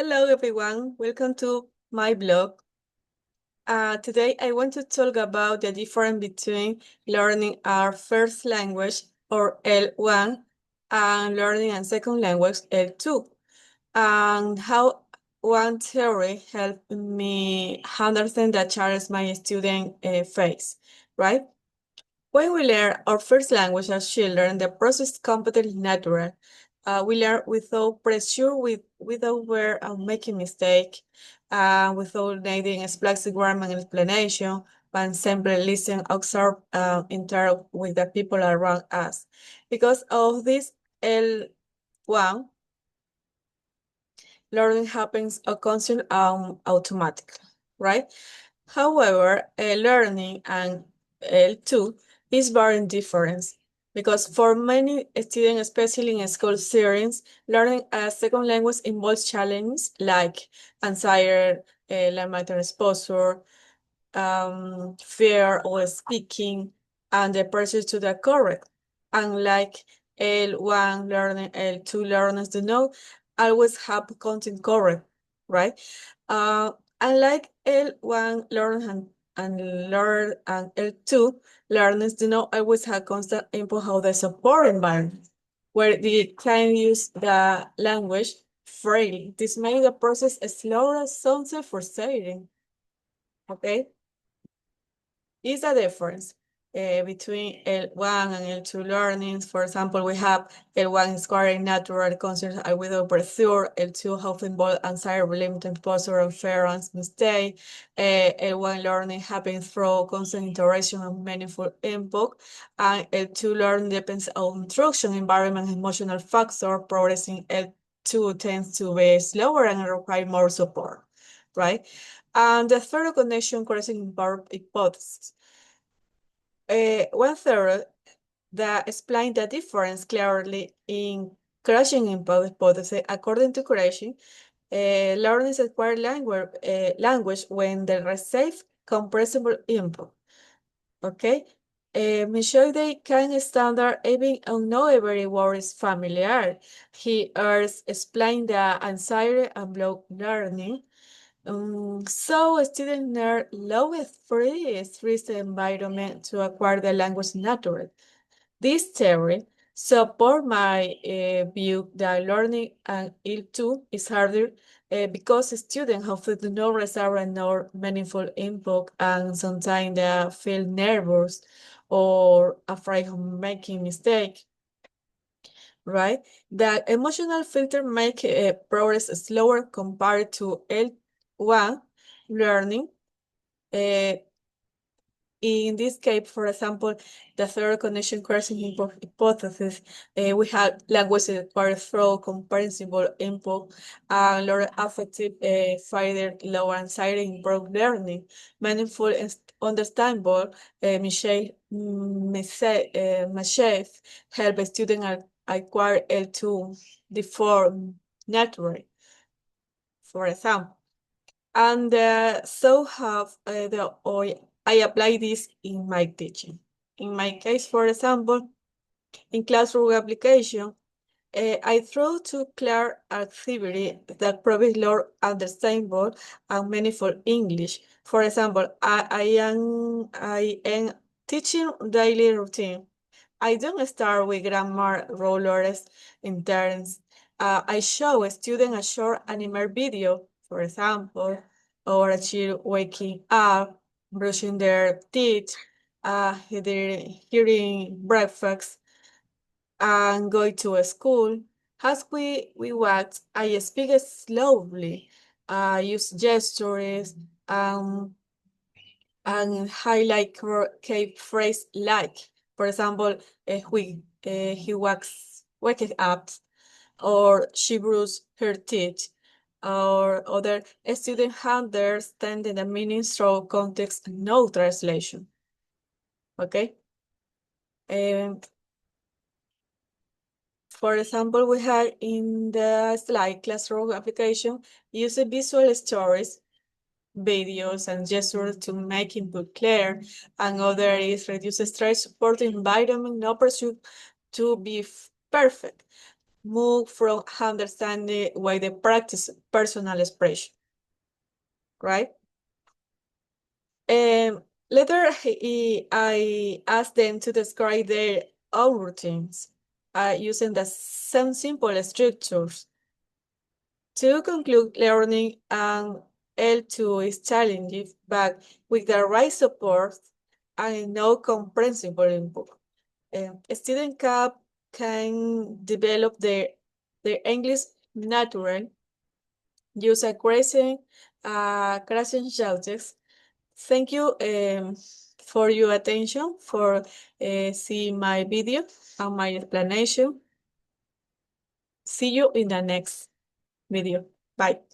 Hello everyone, welcome to my blog. Today I want to talk about the difference between learning our first language or L1 and learning a second language L2 and how one theory helped me understand the challenges my student face, right? When we learn our first language as children, the process is completely natural. We learn without pressure, without we're making mistake, without needing explicit grammar and explanation, but simply listen, observe, interact with the people around us. Because of this L1, learning happens constant automatically, right? However, learning and L2 is very different because for many students, especially in school settings, learning a second language involves challenges like anxiety, language exposure, fear of speaking, and the pressure to the correct. Unlike L1 learning, L2 learners do not always have content correct, right? Uh, Unlike L1 learners and L2 learners do not always have constant input of the support environment, where they can use the language freely. This makes the process slower, sometimes frustrating. Okay? Is a difference between L1 and L2 learnings. For example, we have L1 is quite natural concepts are without pressure, L2 often involve anxiety, limited posture, and fear and mistake. L1 learning happens through constant interaction and meaningful input, and L2 learning depends on instruction, environment, and emotional factor. Progressing L2 tends to be slower and require more support, right? And the third connection correcting involved hypothesis. One third that explain the difference clearly in crashing hypothesis. According to Crashing, learning is acquired language when there is safe, compressible input. Okay? They can standard even on not every word is familiar. He explain the anxiety and block learning. So students learn lowest free stress environment to acquire the language naturally. This theory support my view that learning and L2 is harder because students often do not receive nor meaningful input and sometimes they feel nervous or afraid of making mistake, right? The emotional filter make progress slower compared to L1 learning. Uh, in this case, for example, the third connection crossing hypothesis, we have language acquired through comprehensible input and lower affective further lower anxiety improve learning. Meaningful and understandable, Michelle help students acquire L2 the form naturally, for example. And so have I apply this in my teaching. In my case, for example, in classroom application, I throw to clear activity that provides more understandable and meaningful English. For example, I am teaching daily routine. I don't start with grammar rollers in terms. I show a student a short animated video, for example, or a child waking up, brushing their teeth, hearing breakfast, and going to a school. As we watch, I speak slowly, use gestures, um, and highlight key phrase like, for example, he wakes up, or she bruised her teeth, or other student understanding the meaning through context, no translation. Okay. And for example, we have in the slide classroom application, use visual stories, videos, and gestures to make input clear, and other is reduce stress, support environment, no pursuit to be perfect. move from understanding why they practice personal expression, right? Later, I asked them to describe their own routines using the some simple structures. To conclude, learning and L2 is challenging, but with the right support and no comprehensible input. Student can develop their English natural, use a crescent subjects. Thank you for your attention, for seeing my video and my explanation. See you in the next video. Bye.